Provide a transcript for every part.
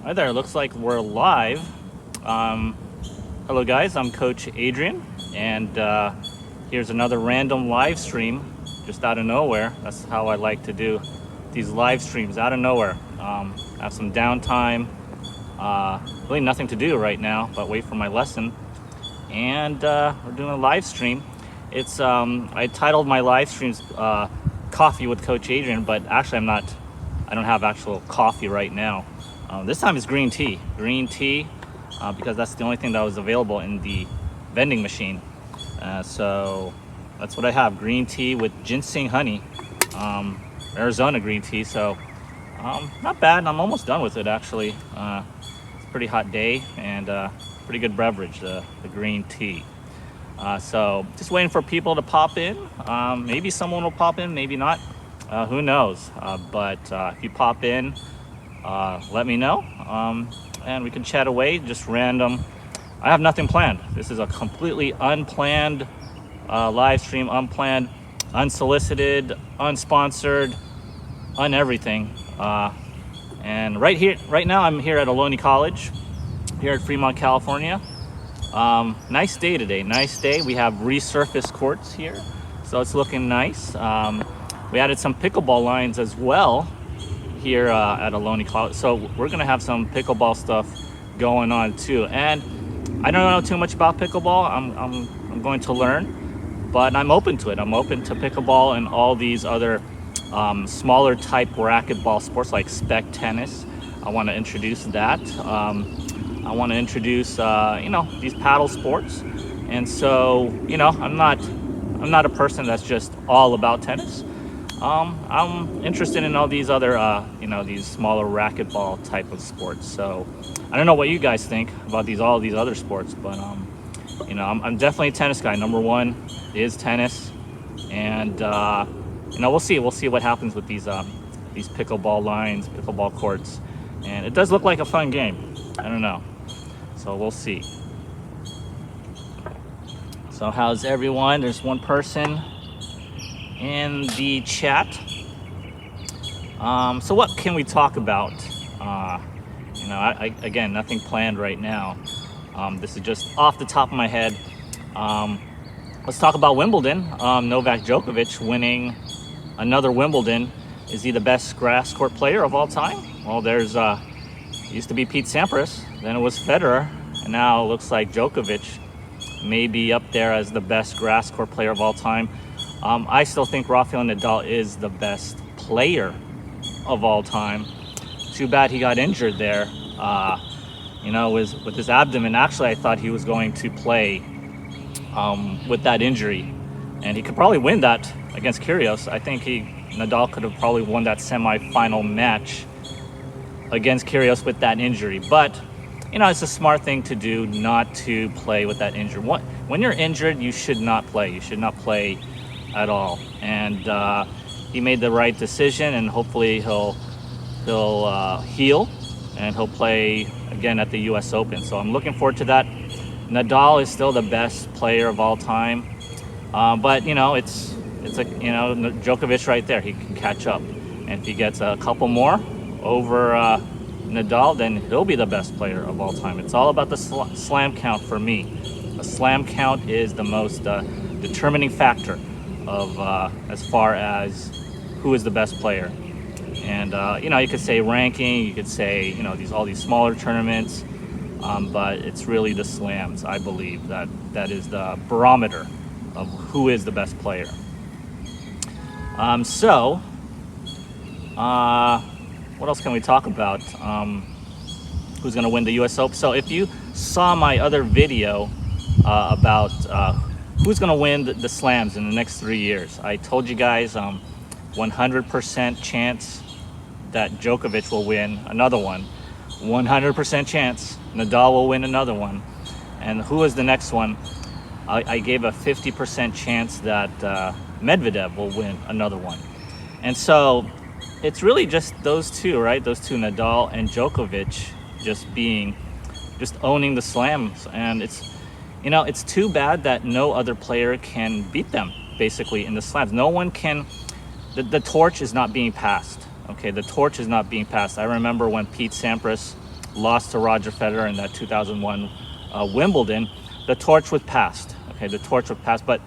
Hi there, looks like we're live. Hello guys, I'm Coach Adrian, and here's another random live stream just out of nowhere. That's how I like to do these live streams, out of nowhere. Have some downtime, really nothing to do right now but wait for my lesson, and we're doing a live stream. It's I titled my live streams Coffee with Coach Adrian, but actually I don't have actual coffee right now. This time it's green tea, because that's the only thing that was available in the vending machine. So that's what I have, green tea with ginseng honey, Arizona green tea. So not bad. I'm almost done with it actually. It's a pretty hot day and pretty good beverage, the green tea. So just waiting for people to pop in. Maybe someone will pop in, maybe not. Who knows? But if you pop in, let me know, and we can chat away, just random. I have nothing planned. This is a completely unplanned live stream, unplanned, unsolicited, unsponsored, everything. And right now I'm here at Ohlone College, here at Fremont, California. Nice day today, nice day. We have resurfaced courts here, so it's looking nice. We added some pickleball lines as well here at Ohlone College, so we're gonna have some pickleball stuff going on too. And I don't know too much about pickleball. I'm going to learn, but I'm open to it. I'm open to pickleball and all these other smaller type racquetball sports like spec tennis. I want to introduce that. I want to introduce these paddle sports. And so I'm not a person that's just all about tennis. I'm interested in all these other, these smaller racquetball type of sports. So I don't know what you guys think about all these other sports, but I'm definitely a tennis guy. Number one is tennis, and we'll see what happens with these pickleball lines, pickleball courts, and it does look like a fun game. I don't know, so we'll see. So how's everyone? There's one person in the chat. So what can we talk about? Again, nothing planned right now. This is just off the top of my head. Let's talk about Wimbledon. Novak Djokovic winning another Wimbledon. Is he the best Grasscourt player of all time? Well, there's used to be Pete Sampras, then it was Federer, and now it looks like Djokovic may be up there as the best Grasscourt player of all time. I still think Rafael Nadal is the best player of all time. Too bad he got injured there, with his abdomen. Actually, I thought he was going to play with that injury, and he could probably win that against Kyrgios. I think Nadal could have probably won that semi-final match against Kyrgios with that injury. But it's a smart thing to do not to play with that injury. When you're injured, you should not play. You should not play at all. And he made the right decision, and hopefully he'll heal and he'll play again at the US Open. So I'm looking forward to that. Nadal is still the best player of all time, but it's Djokovic right there. He can catch up, and if he gets a couple more over Nadal, then he'll be the best player of all time. It's all about the slam count for me. The slam count is the most determining factor of as far as who is the best player. And you could say ranking, you could say all these smaller tournaments, but it's really the slams. I believe that is the barometer of who is the best player. What else can we talk about? Who's going to win the US Open? So if you saw my other video about who's going to win the slams in the next 3 years, I told you guys 100% chance that Djokovic will win another one. 100% chance Nadal will win another one. And who is the next one? I gave a 50% chance that Medvedev will win another one. And so it's really just those two, right? Those two, Nadal and Djokovic, just owning the slams. And it's too bad that no other player can beat them, basically, in the slams. No one can. The torch is not being passed. Okay, the torch is not being passed. I remember when Pete Sampras lost to Roger Federer in that 2001 Wimbledon, the torch was passed. Okay, the torch was passed. But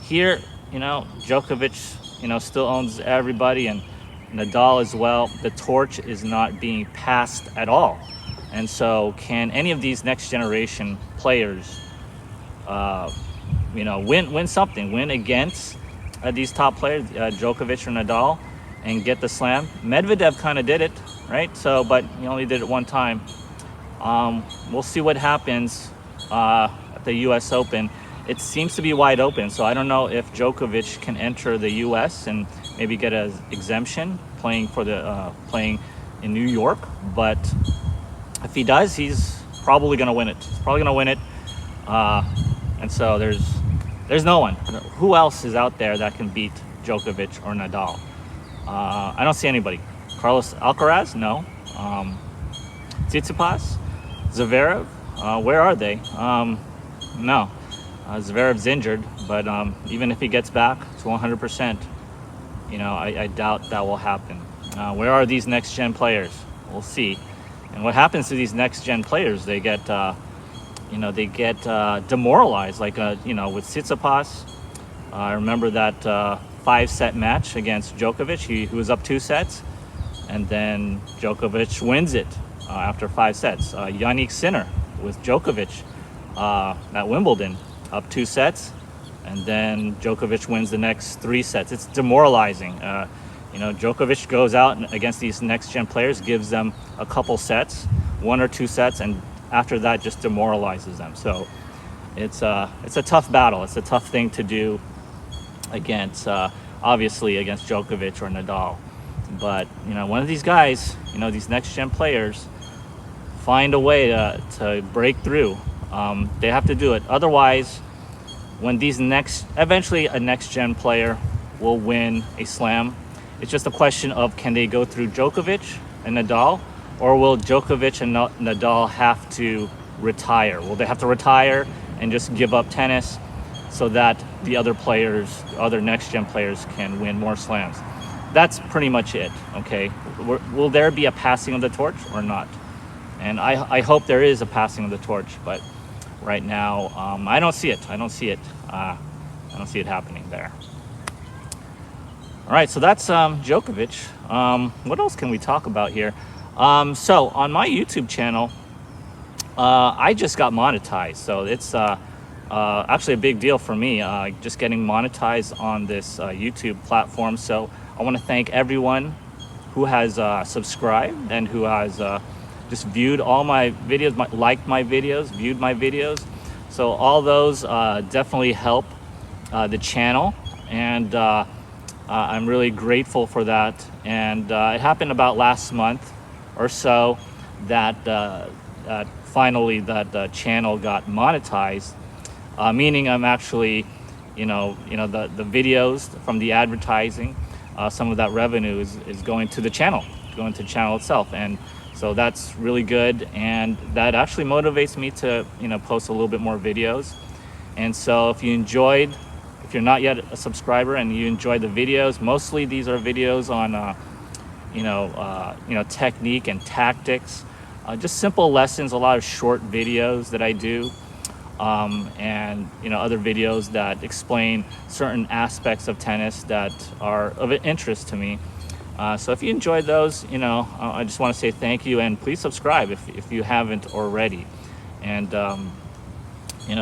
here, Djokovic, still owns everybody, and Nadal as well. The torch is not being passed at all. And so can any of these next generation players, win something, win against these top players, Djokovic or Nadal, and get the slam? Medvedev kind of did it, right? So, but he only did it one time. We'll see what happens at the U.S. Open. It seems to be wide open, so I don't know if Djokovic can enter the U.S. and maybe get an exemption playing in New York. But if he does, he's probably going to win it. He's probably going to win it. And so there's no one. Who else is out there that can beat Djokovic or Nadal? I don't see anybody. Carlos Alcaraz? No. Tsitsipas? Zverev? Where are they? No. Zverev's injured, but even if he gets back to 100%, I doubt that will happen. Where are these next-gen players? We'll see. And what happens to these next-gen players? They get, demoralized. Like, with Tsitsipas, I remember that 5-set match against Djokovic. He was up 2 sets, and then Djokovic wins it after 5 sets. Yannick Sinner with Djokovic at Wimbledon, up 2 sets, and then Djokovic wins the next 3 sets. It's demoralizing. Djokovic goes out against these next-gen players, gives them a couple sets, 1 or 2 sets, and after that just demoralizes them. So it's a tough battle. It's a tough thing to do against, obviously, against Djokovic or Nadal. But, one of these guys, these next-gen players, find a way to break through. They have to do it. Otherwise, when eventually a next-gen player will win a slam, it's just a question of, can they go through Djokovic and Nadal, or will Djokovic and Nadal have to retire? Will they have to retire and just give up tennis so that the other next-gen players can win more slams? That's pretty much it, okay? Will there be a passing of the torch or not? And I hope there is a passing of the torch, but right now, I don't see it. I don't see it happening there. All right, so that's Djokovic. What else can we talk about here? So on my YouTube channel, I just got monetized. So it's actually a big deal for me, just getting monetized on this YouTube platform. So I want to thank everyone who has subscribed and who has just viewed all my videos, liked my videos, viewed my videos. So all those definitely help the channel, and I'm really grateful for that. And it happened about last month or so that finally that channel got monetized, meaning I'm actually, the videos from the advertising, some of that revenue is going to the channel, itself. And so that's really good, and that actually motivates me to post a little bit more videos. And so if you're not yet a subscriber and you enjoy the videos, mostly these are videos on technique and tactics, just simple lessons, a lot of short videos that I do, and other videos that explain certain aspects of tennis that are of interest to me. So if you enjoyed those, I just want to say thank you, and please subscribe if you haven't already. And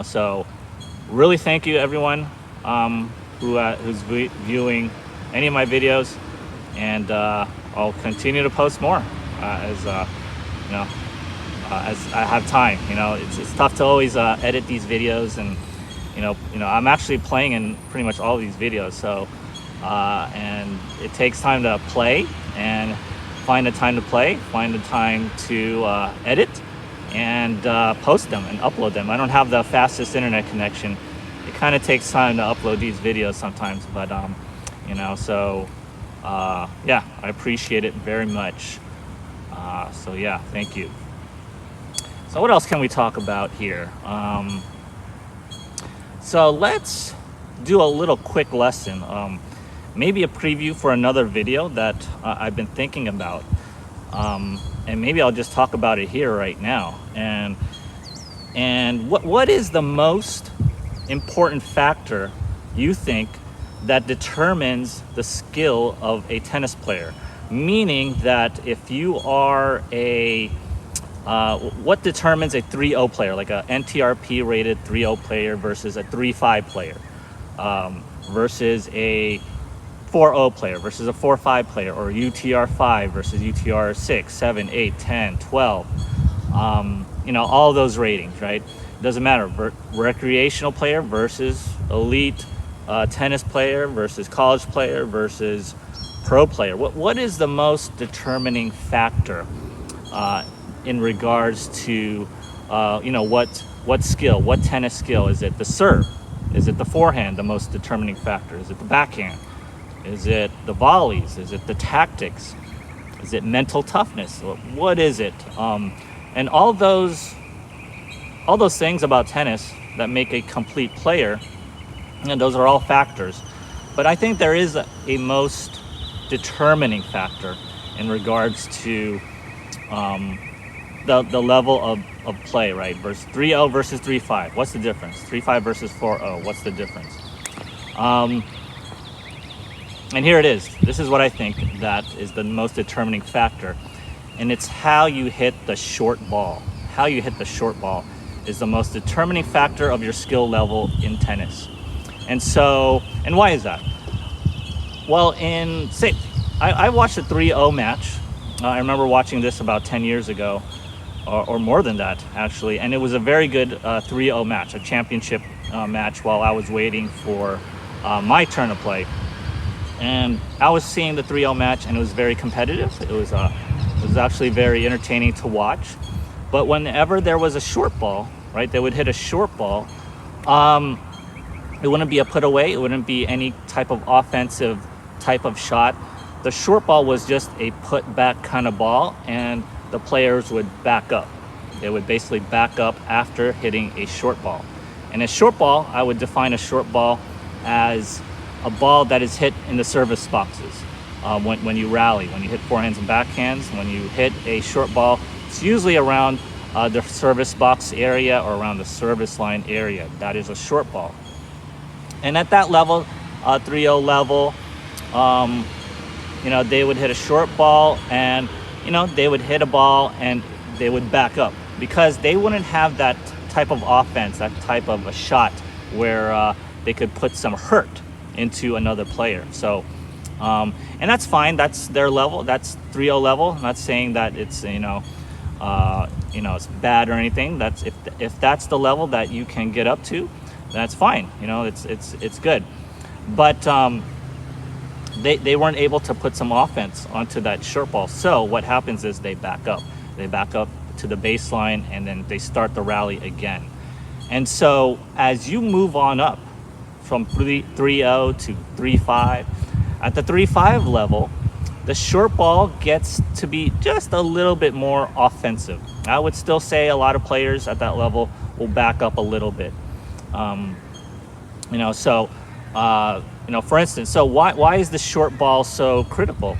so really thank you everyone who's viewing any of my videos, and I'll continue to post more as I have time. It's tough to always edit these videos, and I'm actually playing in pretty much all of these videos, so and it takes time to play and find the time to play, find the time to edit and post them and upload them. I don't have the fastest internet connection. It kind of takes time to upload these videos sometimes, but yeah, I appreciate it very much. So yeah, thank you. So what else can we talk about here? So let's do a little quick lesson, maybe a preview for another video that I've been thinking about. and maybe I'll just talk about it here right now. And what is the most important factor you think that determines the skill of a tennis player? Meaning that if you are what determines a 3-0 player, like a NTRP rated 3-0 player versus a 3-5 player, versus a 4-0 player versus a 4-5 player, or UTR 5 versus UTR 6, 7, 8, 10, 12, all those ratings, right? Doesn't matter. Recreational player versus elite tennis player versus college player versus pro player. What is the most determining factor in regards to what skill, what tennis skill? Is it the serve? Is it the forehand, the most determining factor? Is it the backhand? Is it the volleys? Is it the tactics? Is it mental toughness? What is it? And all those things about tennis that make a complete player, and those are all factors. But I think there is a most determining factor in regards to the level of play, right? Versus 3-0 versus 3-5. What's the difference? 3-5 versus 4-0. What's the difference? And here it is. This is what I think that is the most determining factor. And it's how you hit the short ball. How you hit the short ball is the most determining factor of your skill level in tennis. And why is that? Well, I watched a 3-0 match. I remember watching this about 10 years ago, or more than that, actually. And it was a very good 3-0 match, a championship match while I was waiting for my turn to play. And I was seeing the 3-0 match, and it was very competitive. It was actually very entertaining to watch. But whenever there was a short ball, right, they would hit a short ball. It wouldn't be a put away. It wouldn't be any type of offensive type of shot. The short ball was just a put back kind of ball, and the players would back up. They would basically back up after hitting a short ball. And a short ball, I would define a short ball as a ball that is hit in the service boxes. When you rally, when you hit forehands and backhands, when you hit a short ball, it's usually around the service box area or around the service line area. That is a short ball. And at that level, 3-0 level, they would hit a short ball, and they would hit a ball and they would back up because they wouldn't have that type of offense, that type of a shot where they could put some hurt into another player. So, and that's fine. That's their level. That's 3-0 level. I'm not saying that it's it's bad or anything. That's if that's the level that you can get up to, that's fine. It's good. But they weren't able to put some offense onto that short ball. So what happens is they back up. They back up to the baseline, and then they start the rally again. And so as you move on up from 3-0 to 3-5, at the 3-5 level, the short ball gets to be just a little bit more offensive. I would still say a lot of players at that level will back up a little bit. For instance, so why is the short ball so critical?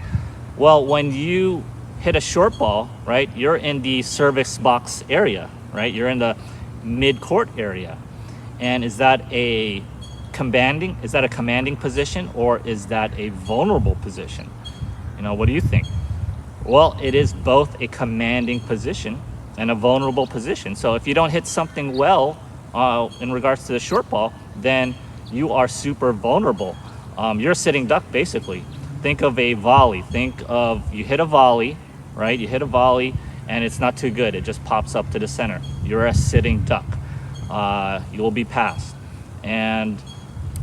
Well, when you hit a short ball, right, you're in the service box area, right? You're in the mid-court area. And is that a commanding position, or is that a vulnerable position? What do you think? Well, it is both a commanding position and a vulnerable position. So if you don't hit something well in regards to the short ball, then you are super vulnerable. You're a sitting duck, basically. Think of a volley. Think of you hit a volley, right? You hit a volley and it's not too good. It just pops up to the center. You're a sitting duck. You will be passed. And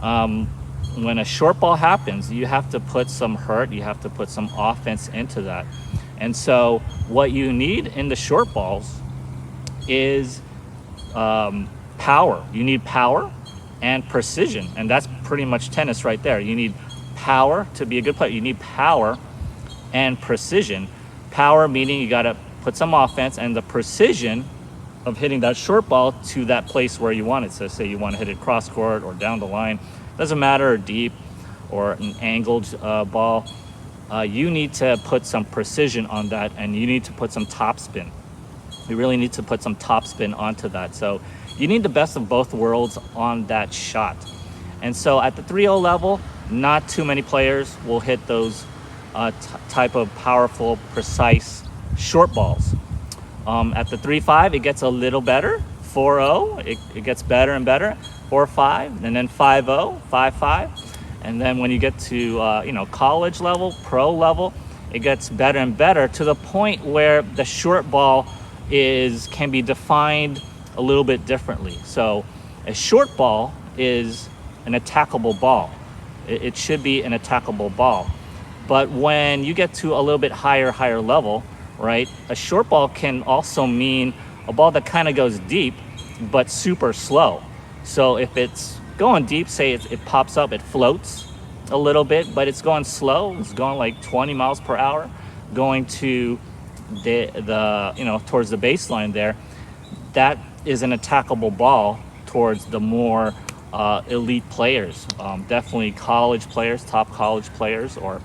when a short ball happens, you have to put some hurt. You have to put some offense into that. And so what you need in the short balls is power. You need power and precision, and that's pretty much tennis right there. You need power to be a good player. You need power and precision. Power meaning you got to put some offense, and the precision of hitting that short ball to that place where you want it. So say you want to hit it cross court or down the line, doesn't matter, or deep or an angled ball. you need to put some precision on that, and you need to put some topspin. You really need to put some topspin onto that. So you need the best of both worlds on that shot. And so at the 3-0 level, not too many players will hit those type of powerful, precise short balls. At the 3-5, it gets a little better. 4-0, it gets better and better. 4-5, and then 5-0, 5-5. And then when you get to college level, pro level, it gets better and better to the point where the short ball can be defined a little bit differently. So a short ball is an attackable ball. It should be an attackable ball. But when you get to a little bit higher level, right, a short ball can also mean a ball that kind of goes deep, but super slow. So if it's going deep, say it pops up, it floats a little bit, but it's going slow. It's going like 20 miles per hour, going to the towards the baseline there. That is an attackable ball towards the more elite players. Definitely college players, top college players, or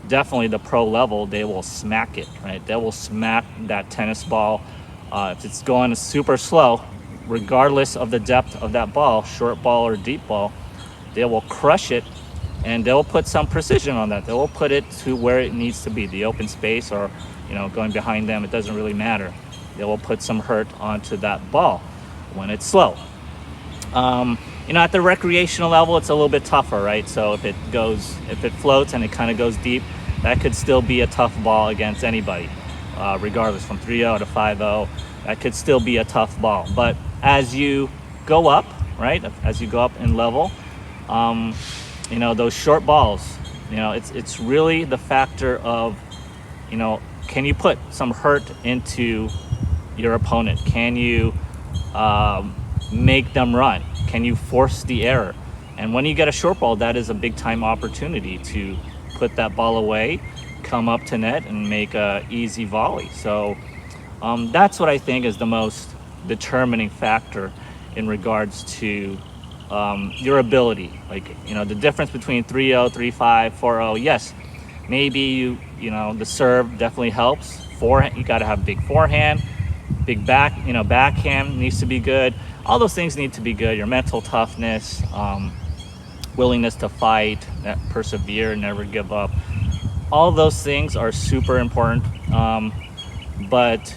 definitely the pro level. They will smack it, right? They will smack that tennis ball. If it's going super slow, regardless of the depth of that ball, short ball or deep ball, they will crush it, and they'll put some precision on that. They will put it to where it needs to be, the open space, or going behind them. It doesn't really matter. They will put some hurt onto that ball when it's slow. At the recreational level, it's a little bit tougher, right? So if it floats and it kind of goes deep, that could still be a tough ball against anybody, regardless, from 3-0 to 5-0. That could still be a tough ball. But as you go up, right, as you go up in level, those short balls, it's really the factor of, can you put some hurt into your opponent? Can you make them run? Can you force the error? And when you get a short ball, that is a big time opportunity to put that ball away, come up to net, and make a easy volley. So that's what I think is the most determining factor in regards to your ability. The difference between 3-0, 3-5, 4-0. Yes, maybe the serve definitely helps. Forehand, you got to have big forehand, big backhand needs to be good. All those things need to be good. Your mental toughness, willingness to fight, persevere, never give up. All those things are super important. But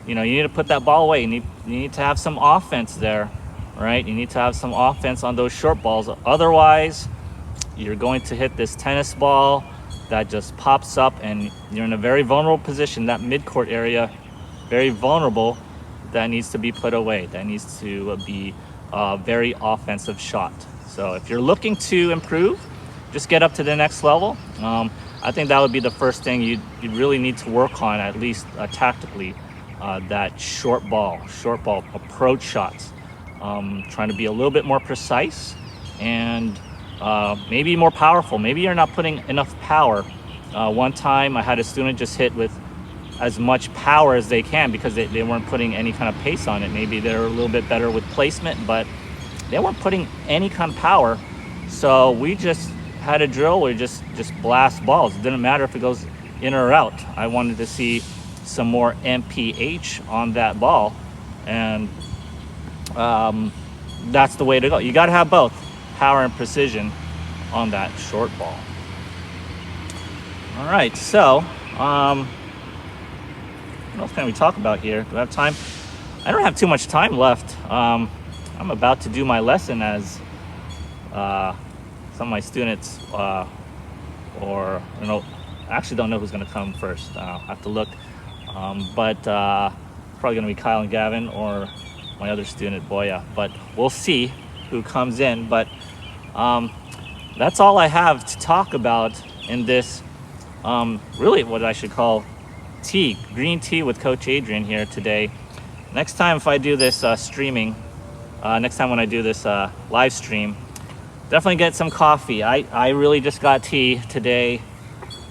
you need to put that ball away. You need to have some offense there, right? You need to have some offense on those short balls. Otherwise, you're going to hit this tennis ball that just pops up, and you're in a very vulnerable position. That mid-court area, very vulnerable. That needs to be put away. That needs to be a very offensive shot. So if you're looking to improve, just get up to the next level. I think that would be the first thing you really need to work on, at least tactically, that short ball approach shots. Trying to be a little bit more precise and maybe more powerful. Maybe you're not putting enough power. One time I had a student just hit with as much power as they can because they weren't putting any kind of pace on it. Maybe they're a little bit better with placement, but they weren't putting any kind of power. So we just had a drill where we just blast balls. It didn't matter if it goes in or out. I wanted to see some more MPH on that ball, and that's the way to go. You got to have both power and precision on that short ball. All right, so what else can we talk about here? Do I have time? I don't have too much time left. I'm about to do my lesson as some of my students, I actually don't know who's going to come first. I'll have to look. But probably going to be Kyle and Gavin or my other student, Boya. But we'll see who comes in. But that's all I have to talk about in this, really what I should call green tea with Coach Adrian here today. Next time if I do this streaming, next time when I do this live stream, definitely get some coffee. I really just got tea today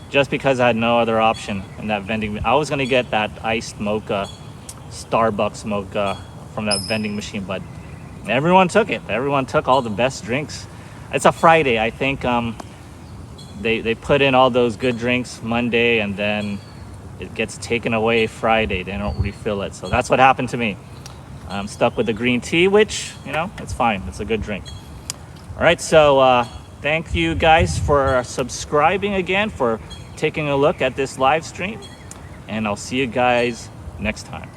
just because I had no other option in that vending. I was going to get that iced mocha, Starbucks mocha from that vending machine, but everyone took it. Everyone took all the best drinks. It's a Friday. I think they put in all those good drinks Monday, and then it gets taken away Friday. They don't refill it. So that's what happened to me. I'm stuck with the green tea, which, you know, it's fine. It's a good drink. All right, so thank you guys for subscribing again, for taking a look at this live stream, and I'll see you guys next time.